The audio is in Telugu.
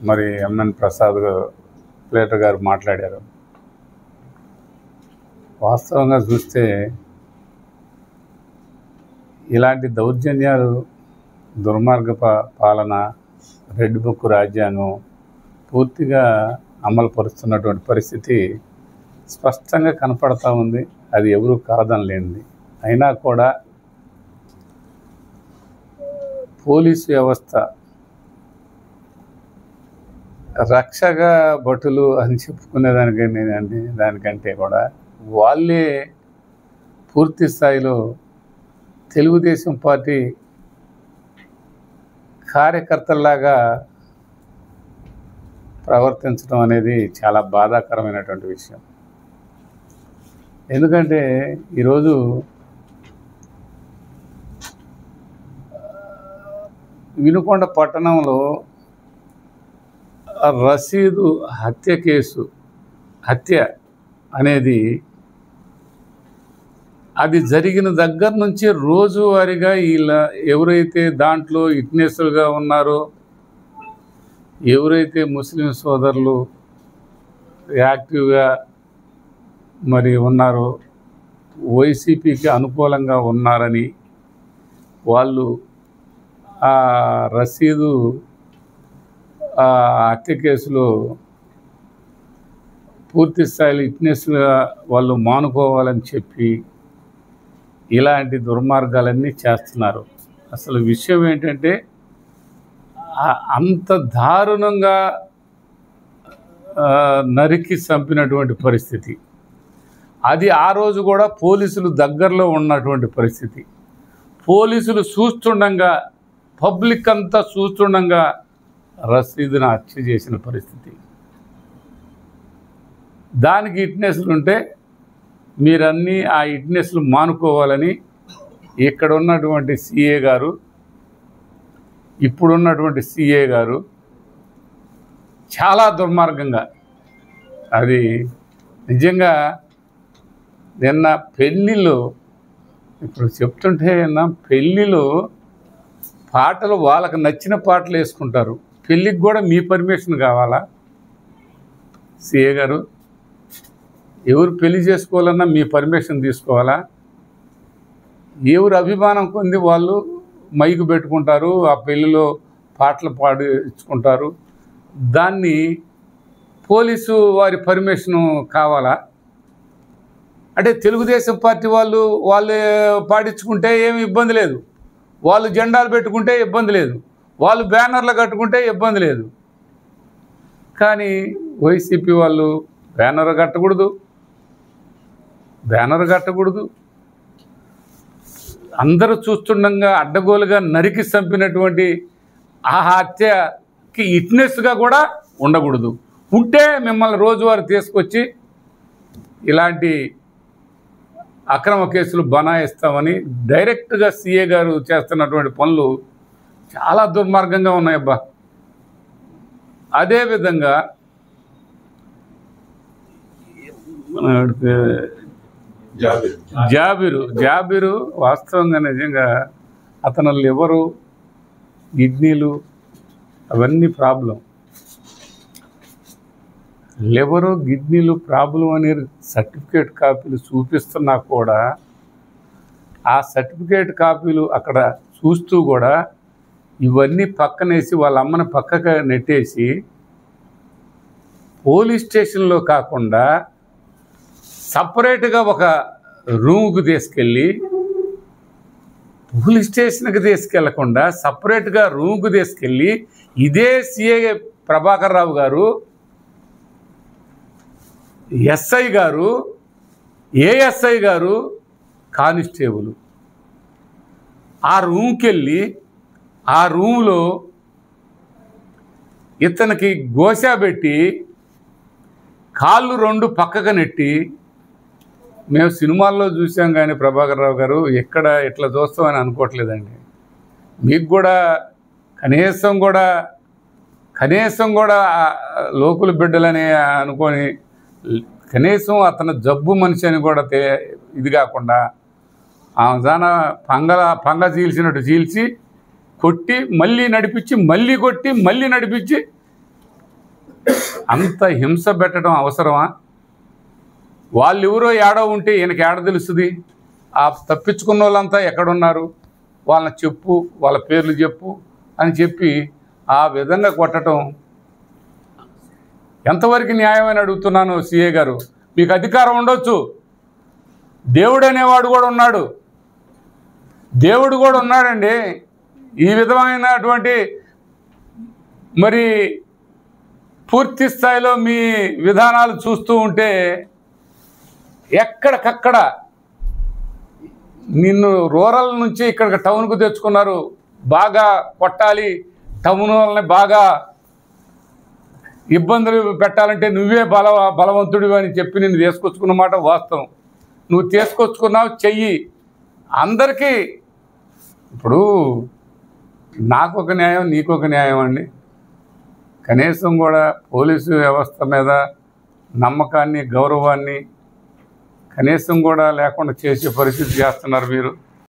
మరి ఎంఎన్ ప్రసాద్ ప్లేటర్ గారు మాట్లాడారు. వాస్తవంగా చూస్తే ఇలాంటి దౌర్జన్యాలు, దుర్మార్గ పాలన, రెడ్ బుక్ రాజ్యాంగం పూర్తిగా అమలు పరుస్తున్నటువంటి పరిస్థితి స్పష్టంగా కనపడతా ఉంది. అది ఎవరూ కాదనలేనిది. అయినా కూడా పోలీసు వ్యవస్థ రక్షగా భటులు అని దానికంటే కూడా వాళ్ళే పూర్తి స్థాయిలో తెలుగుదేశం పార్టీ కార్యకర్తల్లాగా ప్రవర్తించడం అనేది చాలా బాధాకరమైనటువంటి విషయం. ఎందుకంటే ఈరోజు వినుకొండ పట్టణంలో రసీదు హత్య అనేది అది జరిగిన దగ్గర నుంచి రోజువారీగా ఇలా ఎవరైతే దాంట్లో విట్నెస్లుగా ఉన్నారో, ఎవరైతే ముస్లిం సోదరులు యాక్టివ్గా మరి ఉన్నారో, వైసీపీకి అనుకూలంగా ఉన్నారని వాళ్ళు ఆ రసీదు హత్య కేసులో పూర్తి స్థాయిలో విట్నెస్గా వాళ్ళు మానుకోవాలని చెప్పి ఇలాంటి దుర్మార్గాలన్నీ చేస్తున్నారు. అసలు విషయం ఏంటంటే అంత దారుణంగా నరికి చంపినటువంటి పరిస్థితి. అది ఆ రోజు కూడా పోలీసులు దగ్గరలో ఉన్నటువంటి పరిస్థితి. పోలీసులు చూస్తుండగా, పబ్లిక్ అంతా చూస్తుండగా రసీదును హత్య చేసిన పరిస్థితి. దానికి విట్నెస్లు ఉంటే మీరన్నీ ఆ విట్నెస్లు మానుకోవాలని ఇక్కడ ఉన్నటువంటి సిఏ గారు, ఇప్పుడున్నటువంటి సిఏ గారు చాలా దుర్మార్గంగా, అది నిజంగా నిన్న పెళ్ళిలో, ఇప్పుడు చెప్తుంటే పెళ్ళిలో పాటలు వాళ్ళకు నచ్చిన పాటలు వేసుకుంటారు. పెళ్ళికి కూడా మీ పర్మిషన్ కావాలా సిఏ గారు? ఎవరు పెళ్లి చేసుకోవాలన్నా మీ పర్మిషన్ తీసుకోవాలా? ఎవరు అభిమానం పొంది వాళ్ళు మైకు పెట్టుకుంటారు, ఆ పెళ్ళిలో పాటలు పాడించుకుంటారు. దాన్ని పోలీసు వారి పర్మిషను కావాలా? అంటే తెలుగుదేశం పార్టీ వాళ్ళే పాడించుకుంటే ఏమి ఇబ్బంది లేదు, వాళ్ళు జెండాలు పెట్టుకుంటే ఇబ్బంది లేదు, వాళ్ళు బ్యానర్లు కట్టుకుంటే ఇబ్బంది లేదు. కానీ వైసీపీ వాళ్ళు బ్యానర్ కట్టకూడదు, అందరూ చూస్తుండగా అడ్డగోలుగా నరికి చంపినటువంటి ఆ హత్యకి విట్నెస్గా కూడా ఉండకూడదు. ఉంటే మిమ్మల్ని రోజువారీ తీసుకొచ్చి ఇలాంటి అక్రమ కేసులు బనాయిస్తామని డైరెక్ట్గా సిఏ గారు చేస్తున్నటువంటి పనులు చాలా దుర్మార్గంగా ఉన్నాయబ్బా. అదేవిధంగా జాబిరు వాస్తవంగా నిజంగా అతను లివరు, కిడ్నీలు అవన్నీ ప్రాబ్లం. లివరు, కిడ్నీలు ప్రాబ్లం అని సర్టిఫికేట్ కాపీలు చూపిస్తున్నా కూడా ఆ సర్టిఫికేట్ కాపీలు అక్కడ చూస్తూ కూడా ఇవన్నీ పక్కనేసి వాళ్ళ అమ్మని పక్కకు నెట్టేసి పోలీస్ స్టేషన్లో కాకుండా సపరేట్గా ఒక రూముకు తీసుకెళ్ళి, పోలీస్ స్టేషన్కి తీసుకెళ్లకుండా సపరేట్గా రూముకు తీసుకెళ్ళి ఇదే సిఏ ప్రభాకర్ రావు గారు, ఎస్ఐ గారు, ఏఎస్ఐ గారు, కానిస్టేబుల్ ఆ రూమ్కి వెళ్ళి ఆ రూమ్లో ఇతనికి గోసా పెట్టి కాళ్ళు రెండు పక్కకు నెట్టి, మేము సినిమాల్లో చూసాం కానీ ప్రభాకర్ రావు గారు ఎక్కడ ఇట్లా చూస్తామని అనుకోవట్లేదండి. మీకు కూడా కనీసం కూడా లోకుల బిడ్డలని అనుకొని కనీసం అతను జబ్బు మనిషి అని కూడా ఇది కాకుండా పంగ చీల్చినట్టు చీల్చి కొట్టి మళ్ళీ నడిపించి, మళ్ళీ కొట్టి, మళ్ళీ నడిపించి అంత హింస పెట్టడం అవసరమా? వాళ్ళు ఎవరో ఏడో ఉంటే ఈయనకి ఏడ తెలుస్తుంది? ఆ తప్పించుకున్న వాళ్ళంతా ఎక్కడున్నారు, వాళ్ళని చెప్పు, వాళ్ళ పేర్లు చెప్పు అని చెప్పి ఆ విధంగా కొట్టడం ఎంతవరకు న్యాయమని అడుగుతున్నాను. సిఏ గారు, మీకు అధికారం ఉండొచ్చు, దేవుడు అనేవాడు కూడా ఉన్నాడు, దేవుడు కూడా ఉన్నాడండి. ఈ విధమైనటువంటి మరి పూర్తి స్థాయిలో మీ విధానాలు చూస్తూ ఉంటే ఎక్కడికక్కడ నిన్ను రూరల్ నుంచి ఇక్కడికి టౌన్కు తెచ్చుకున్నారు. బాగా కొట్టాలి, టౌన్ వాళ్ళని బాగా ఇబ్బందులు పెట్టాలంటే నువ్వే బలవంతుడివి అని చెప్పి నిన్ను తీసుకొచ్చుకున్న మాట వాస్తవం. నువ్వు తీసుకొచ్చుకున్నావు, చెయ్యి. అందరికీ ఇప్పుడు నాకు ఒక న్యాయం, నీకు ఒక న్యాయం అండి. కనీసం కూడా పోలీసు వ్యవస్థ మీద నమ్మకాన్ని, గౌరవాన్ని కనీసం కూడా లేకుండా చేసే పరిస్థితి చేస్తున్నారు మీరు.